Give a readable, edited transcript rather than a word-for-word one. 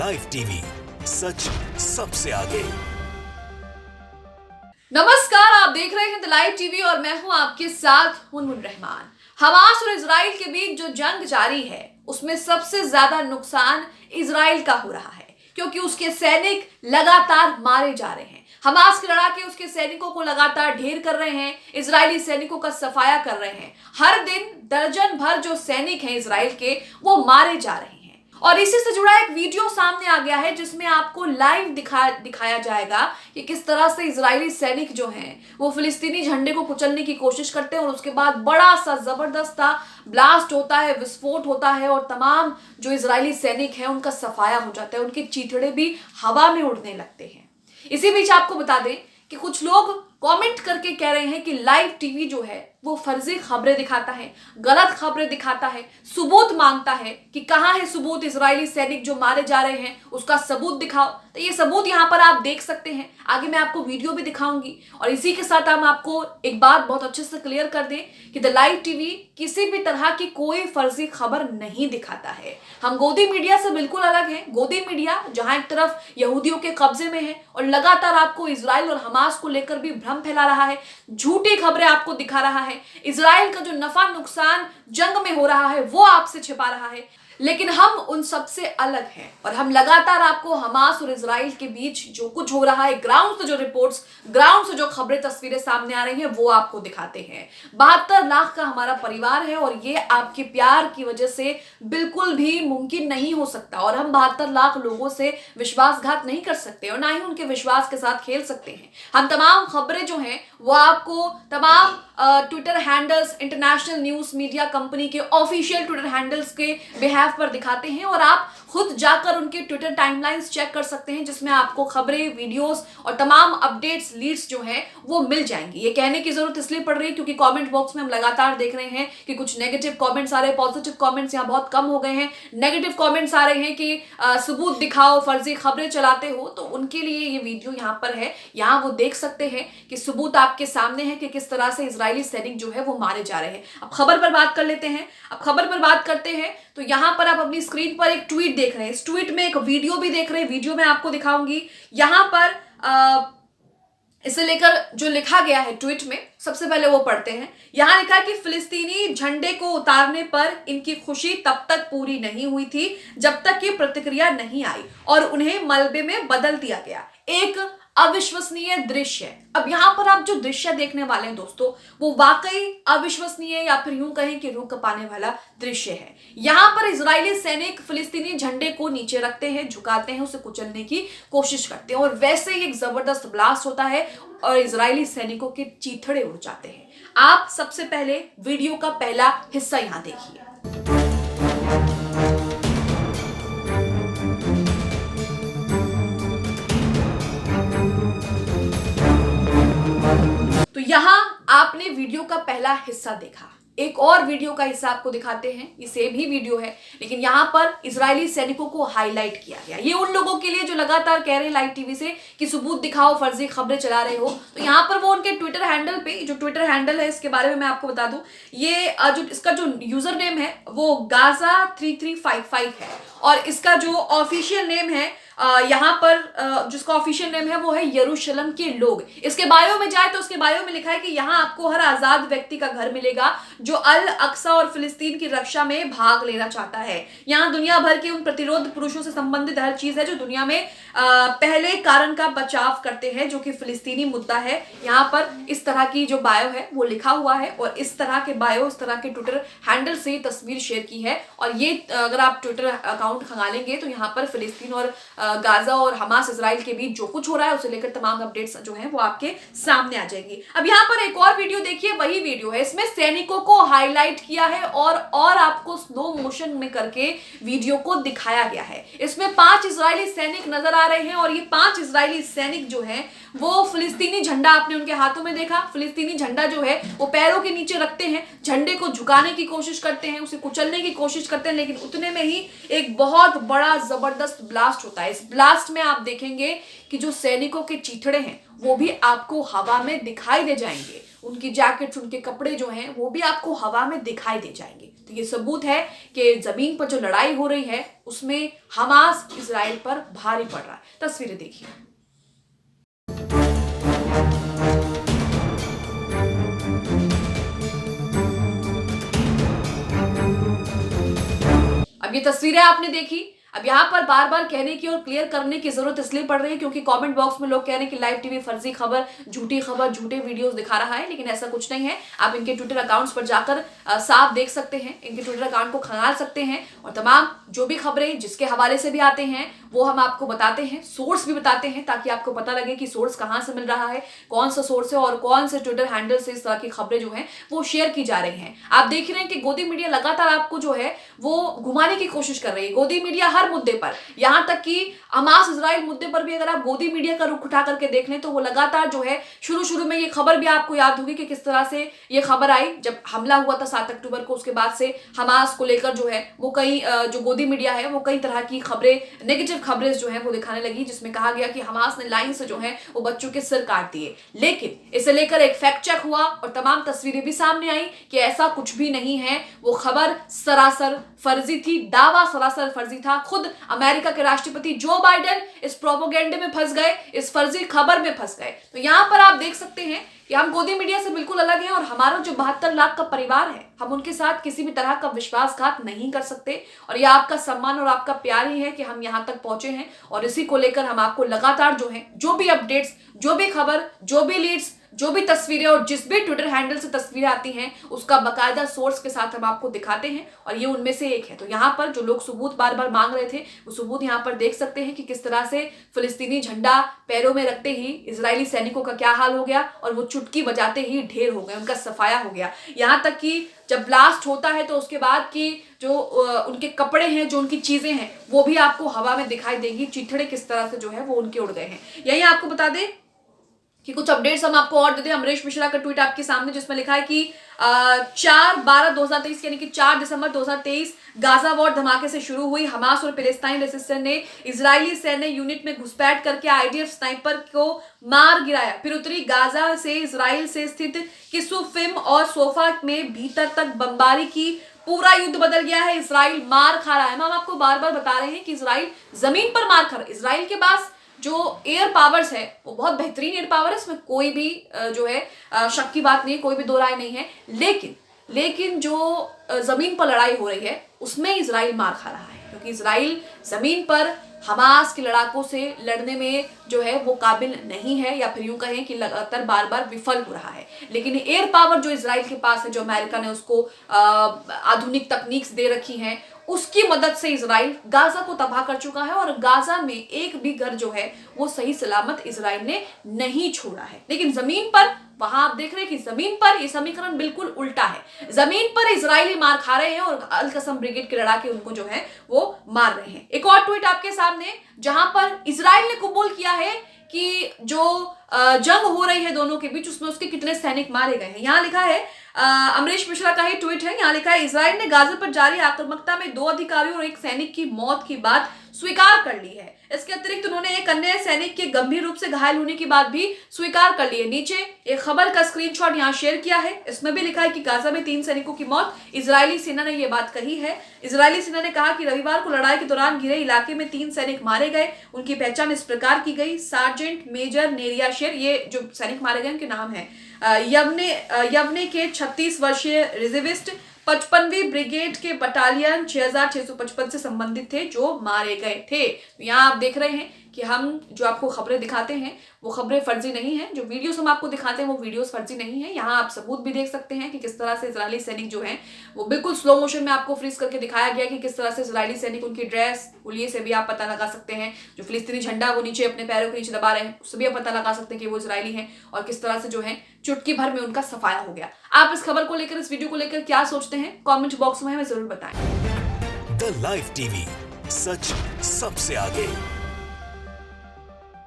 Live TV, सच सबसे आगे। नमस्कार, आप देख रहे हैं द लाइव टीवी और मैं हूं आपके साथ मुनमुन रहमान। हमास और इजराइल के बीच जो जंग जारी है उसमें सबसे ज्यादा नुकसान इजराइल का हो रहा है, क्योंकि उसके सैनिक लगातार मारे जा रहे हैं। हमास के लड़ाके उसके सैनिकों को लगातार ढेर कर रहे हैं, इजरायली सैनिकों का सफाया कर रहे हैं। हर दिन दर्जन भर जो सैनिक हैं इजराइल के, वो मारे जा रहे हैं। और इसी से जुड़ा एक वीडियो सामने आ गया है जिसमें आपको लाइव दिखाया जाएगा कि किस तरह से इजरायली सैनिक जो हैं वो फिलिस्तीनी झंडे को कुचलने की कोशिश करते हैं और उसके बाद बड़ा सा जबरदस्त ब्लास्ट होता है, विस्फोट होता है और तमाम जो इजरायली सैनिक हैं उनका सफाया हो जाता है, उनके चीथड़े भी हवा में उड़ने लगते हैं। इसी बीच आपको बता दें कि कुछ लोग कमेंट करके कह रहे हैं कि लाइव टीवी जो है वो फर्जी खबरें दिखाता है, गलत खबरें दिखाता है, सबूत मांगता है कि कहां है सबूत, इजरायली सैनिक जो मारे जा रहे हैं उसका सबूत दिखाओ। तो ये सबूत यहां पर आप देख सकते हैं, आगे मैं आपको वीडियो भी दिखाऊंगी। और इसी के साथ हम आपको एक बात बहुत अच्छे से क्लियर कर दें कि द लाइव टीवी किसी भी तरह की कोई फर्जी खबर नहीं दिखाता है। हम गोदी मीडिया से बिल्कुल अलग है। गोदी मीडिया जहां एक तरफ यहूदियों के कब्जे में है और लगातार आपको इजराइल और हमास को लेकर भी भ्रम फैला रहा है, झूठी खबरें आपको दिखा रहा है, इजराइल का जो नफा नुकसान जंग में हो रहा है वो आपसे छिपा रहा है। लेकिन हम उन सबसे अलग हैं और हम लगातार आपको हमास और इजराइल के बीच जो कुछ हो रहा है, ग्राउंड से जो रिपोर्ट्स, ग्राउंड से जो खबरें, तस्वीरें सामने आ रही हैं वो आपको दिखाते हैं। 72 लाख का हमारा परिवार है और ये आपके प्यार की वजह से बिल्कुल भी मुमकिन नहीं हो सकता। और हम 72 लाख लोगों से विश्वासघात नहीं कर सकते और ना ही उनके विश्वास के साथ खेल सकते हैं। हम तमाम खबरें जो हैं वो आपको तमाम Twitter handles, international news media company के ऑफिशियल ट्विटर हैंडल्स के बिहाफ पर दिखाते हैं और आप खुद जाकर उनके ट्विटर टाइमलाइंस चेक कर सकते हैं, जिसमें आपको खबरें, वीडियोस और तमाम अपडेट्स, लीड्स जो हैं वो मिल जाएंगी। ये कहने की जरूरत इसलिए पड़ रही है क्योंकि कमेंट बॉक्स में हम लगातार देख रहे हैं कि कुछ नेगेटिव कमेंट्स आ रहे हैं, पॉजिटिव कमेंट्स यहाँ बहुत कम हो गए हैं। नेगेटिव कमेंट्स आ रहे हैं कि सबूत दिखाओ, फर्जी खबरें चलाते हो, तो उनके लिए ये वीडियो यहाँ पर है। यहाँ वो देख सकते हैं कि सबूत आपके सामने है कि किस तरह से इजरायली सैनिक जो है वो मारे जा रहे हैं। अब खबर पर बात कर लेते हैं। अब खबर पर बात करते हैं तो यहां पर आप अपनी स्क्रीन पर एक ट्वीट देख रहे हैं, इस ट्वीट में एक वीडियो भी देख रहे हैं। वीडियो में आपको दिखाऊंगी। यहां पर इसे लेकर जो लिखा गया है ट्वीट में, सबसे पहले वो पढ़ते हैं। यहां लिखा है कि फिलिस्तीनी झंडे को उतारने पर इनकी खुशी तब तक पूरी नहीं हुई थी जब तक कि प्रतिक्रिया नहीं आई और उन्हें मलबे में बदल दिया गया। एक अविश्वसनीय दृश्य है। अब यहां पर आप जो दृश्य देखने वाले हैं दोस्तों, वो वाकई अविश्वसनीय या फिर यूं कहें कि रूह कपाने वाला दृश्य है। यहां पर इजरायली सैनिक फिलिस्तीनी झंडे को नीचे रखते हैं, झुकाते हैं, उसे कुचलने की कोशिश करते हैं और वैसे ही एक जबरदस्त ब्लास्ट होता है और इजरायली सैनिकों के चीथड़े उड़ जाते हैं। आप सबसे पहले वीडियो का पहला हिस्सा यहां देखिए। तो यहां आपने वीडियो का पहला हिस्सा देखा। एक और वीडियो का हिस्सा आपको दिखाते हैं। ये सेम ही वीडियो है लेकिन यहां पर इजरायली सैनिकों को हाईलाइट किया गया। ये उन लोगों के लिए जो लगातार कह रहे हैं लाइव टीवी से कि सबूत दिखाओ, फर्जी खबरें चला रहे हो, तो यहां पर वो उनके ट्विटर हैंडल पे, जो ट्विटर हैंडल है इसके बारे में मैं आपको बता दूं, ये जो इसका जो यूजर नेम है वो गाजा3355 है और इसका जो ऑफिशियल नेम है यहाँ पर जिसका ऑफिशियल नेम है वो है यरूशलेम के लोग। इसके बायो में जाए तो उसके बायो में लिखा है कि यहाँ आपको हर आजाद व्यक्ति का घर मिलेगा जो अल अक्सा और फिलिस्तीन की रक्षा में भाग लेना चाहता है। यहाँ दुनिया भर के उन प्रतिरोध पुरुषों से संबंधित हर चीज है जो दुनिया में पहले कारण का बचाव करते हैं, जो कि फिलिस्तीनी मुद्दा है। यहाँ पर इस तरह की जो बायो है वो लिखा हुआ है और इस तरह के बायो, इस तरह के ट्विटर हैंडल से तस्वीर शेयर की है। और ये अगर आप ट्विटर अकाउंट खंगालेंगे तो यहाँ पर फिलिस्तीन और गाजा और हमास इजराइल के बीच जो कुछ हो रहा है उसे लेकर तमाम अपडेट्स जो हैं वो आपके सामने आ जाएगी। अब यहाँ पर एक और वीडियो देखिए, वही वीडियो है, इसमें सैनिकों को हाईलाइट किया है और आपको स्लो मोशन में करके वीडियो को दिखाया गया है। इसमें 5 इजरायली सैनिक नजर आ रहे हैं और ये 5 इजरायली सैनिक जो हैं वो फिलिस्तीनी झंडा आपने उनके हाथों में देखा। फिलिस्तीनी झंडा जो है वो पैरों के नीचे रखते हैं, झंडे को झुकाने की कोशिश करते हैं, उसे कुचलने की कोशिश करते हैं, लेकिन उतने में ही एक बहुत बड़ा जबरदस्त ब्लास्ट होता है। इस ब्लास्ट में आप देखेंगे कि जो सैनिकों के चीथड़े हैं वो भी आपको हवा में दिखाई दे जाएंगे। उनकी जैकेट्स, उनके कपड़े जो हैं वो भी आपको हवा में दिखाई दे जाएंगे। तो ये सबूत है कि जमीन पर जो लड़ाई हो रही है उसमें हमास इजराइल पर भारी पड़ रहा है। तस्वीरें देखिए। अब ये तस्वीरें आपने देखी। अब यहाँ पर बार बार कहने की और क्लियर करने की जरूरत इसलिए पड़ रही है क्योंकि कमेंट बॉक्स में लोग कह रहे हैं कि लाइव टीवी फर्जी खबर, झूठे वीडियोस दिखा रहा है, लेकिन ऐसा कुछ नहीं है। आप इनके ट्विटर अकाउंट्स पर जाकर साफ देख सकते हैं, इनके ट्विटर अकाउंट को खंगाल सकते हैं और तमाम जो भी खबरें जिसके हवाले से भी आते हैं वो हम आपको बताते हैं, सोर्स भी बताते हैं, ताकि आपको पता लगे कि सोर्स कहाँ से मिल रहा है, कौन सा सोर्स है और कौन से ट्विटर हैंडल से इस तरह की खबरें जो हैं वो शेयर की जा रही हैं। आप देख रहे हैं कि गोदी मीडिया लगातार आपको जो है वो घुमाने की कोशिश कर रही है। गोदी मीडिया हर मुद्दे पर, यहाँ तक कि हमास इजराइल मुद्दे पर भी अगर आप गोदी मीडिया का रुख उठा करके देख लें तो वो लगातार जो है शुरू में ये खबर भी आपको याद होगी कि किस तरह से ये खबर आई जब हमला हुआ था 7 अक्टूबर को। उसके बाद से हमास को लेकर जो है वो कई जो गोदी मीडिया है वो कई तरह की खबरें, नेगेटिव खबरें जो है वो दिखाने लगी, जिसमें कहा गया कि हमास ने लाइन से जो है वो बच्चों के सिर काट दिए। लेकिन इसे लेकर एक फैक्ट चेक हुआ और तमाम तस्वीरें भी सामने आई कि ऐसा कुछ भी नहीं है। वो खबर सरासर फर्जी थी, दावा सरासर फर्जी था। खुद अमेरिका के राष्ट्रपति जो बाइडेन इस प्रोपोगेंडे में फंस गए, इस फर्जी खबर में फंस गए। तो यहां पर आप देख सकते हैं कि हम गोदी मीडिया से बिल्कुल अलग हैं और हमारा जो 72 लाख का परिवार है, हम उनके साथ किसी भी तरह का विश्वासघात नहीं कर सकते। और यह आपका सम्मान और आपका प्यार ही है कि हम यहां तक पहुंचे हैं और इसी को लेकर हम आपको लगातार जो है, जो भी अपडेट्स, जो भी खबर, जो भी लीड्स, जो भी तस्वीरें और जिस भी ट्विटर हैंडल से तस्वीरें आती हैं उसका बाकायदा सोर्स के साथ हम आपको दिखाते हैं और ये उनमें से एक है। तो यहाँ पर जो लोग सबूत बार बार मांग रहे थे वो सबूत यहाँ पर देख सकते हैं कि किस तरह से फिलिस्तीनी झंडा पैरों में रखते ही इजरायली सैनिकों का क्या हाल हो गया और वो चुटकी बजाते ही ढेर हो गए, उनका सफाया हो गया। यहाँ तक कि जब ब्लास्ट होता है तो उसके बाद की जो उनके कपड़े हैं, जो उनकी चीजें हैं वो भी आपको हवा में दिखाई देंगी। चिथड़े किस तरह से जो है वो उनके उड़ गए हैं। यही आपको बता दें कि कुछ अपडेट्स हम आपको और देते हैं। अमरीश मिश्रा का ट्वीट आपके सामने जिसमें लिखा है कि 4/12/2023 यानी कि 4 दिसंबर 2023 गाजा वॉर धमाके से शुरू हुई। हमास और फिलिस्तीनी रेजिस्टेंस ने इजरायली सैन्य यूनिट में घुसपैठ करके आईडीएफ स्नाइपर को मार गिराया। फिर उत्तरी गाजा से इजराइल से स्थित किसुफिम और सोफा में भीतर तक बमबारी की। पूरा युद्ध बदल गया है, इजराइल मार खा रहा है। हम आपको बार बार बता रहे हैं कि इजराइल जमीन पर मार खा रहा है। इजराइल के पास जो एयर पावर्स है वो बहुत बेहतरीन एयर पावर है, इसमें कोई भी जो है शक की बात नहीं, कोई भी दो राय नहीं है। लेकिन जो जमीन पर लड़ाई हो रही है उसमें इजराइल मार खा रहा है क्योंकि इजराइल जमीन पर हमास के लड़ाकों से लड़ने में जो है वो काबिल नहीं है, या फिर यूं कहें कि लगातार बार बार विफल हो रहा है। लेकिन एयर पावर जो इजराइल के पास है, जो अमेरिका ने उसको आधुनिक तकनीक्स दे रखी हैं, उसकी मदद से इजराइल गाजा को तबाह कर चुका है और गाजा में एक भी घर जो है वो सही सलामत इजराइल ने नहीं छोड़ा है। लेकिन जमीन पर वहां आप देख रहे हैं कि जमीन पर ये समीकरण बिल्कुल उल्टा है। जमीन पर इजरायली मार खा रहे हैं और अल कसम ब्रिगेड के लड़ाके उनको जो है वो मार रहे हैं। एक और ट्वीट आपके सामने जहां पर इजराइल ने कबूल किया है कि जो जंग हो रही है दोनों के बीच उसमें उसके कितने सैनिक मारे गए हैं। यहाँ लिखा है, अमरीश मिश्रा का ही ट्वीट है, यहाँ लिखा है इजराइल ने गाजा पर जारी आक्रामकता में 2 अधिकारियों और एक सैनिक की मौत की बात स्वीकार कर ली है। इसके अतिरिक्त उन्होंने एक अन्य सैनिक के गंभीर रूप से घायल होने की बात भी स्वीकार कर ली है। नीचे एक खबर का स्क्रीनशॉट यहाँ शेयर किया है, इसमें भी लिखा है कि गाजा में 3 सैनिकों की मौत। इजरायली सेना ने यह बात कही है। इजरायली सेना ने कहा कि रविवार को लड़ाई के दौरान घिरे इलाके में 3 सैनिक मारे गए। उनकी पहचान इस प्रकार की गई, सार्जेंट मेजर नेरिया शेर, ये जो सैनिक मारे गए उनके नाम है, यवने के 36 वर्षीय रिजर्विस्ट 55वीं ब्रिगेड के बटालियन 6655 से संबंधित थे जो मारे गए थे। यहाँ आप देख रहे हैं कि हम जो आपको खबरें दिखाते हैं वो खबरें फर्जी नहीं है, जो वीडियोस हम आपको दिखाते हैं वो वीडियोस फर्जी नहीं है। यहाँ आप सबूत भी देख सकते हैं कि किस तरह से इजरायली सैनिक जो हैं वो बिल्कुल स्लो मोशन में आपको फ्रीज करके दिखाया गया कि किस तरह से इजरायली सैनिक उनकी ड्रेस, हुलिये से भी आप पता लगा सकते हैं। जो फिलिस्तीनी झंडा वो नीचे अपने पैरों के नीचे दबा रहे हैं उससे भी आप पता लगा सकते हैं कि वो इजरायली हैं और किस तरह से जो है चुटकी भर में उनका सफाया हो गया। आप इस खबर को लेकर, इस वीडियो को लेकर क्या सोचते हैं कॉमेंट बॉक्स में हमें जरूर बताएं। द लाइव टीवी, सच सबसे आगे।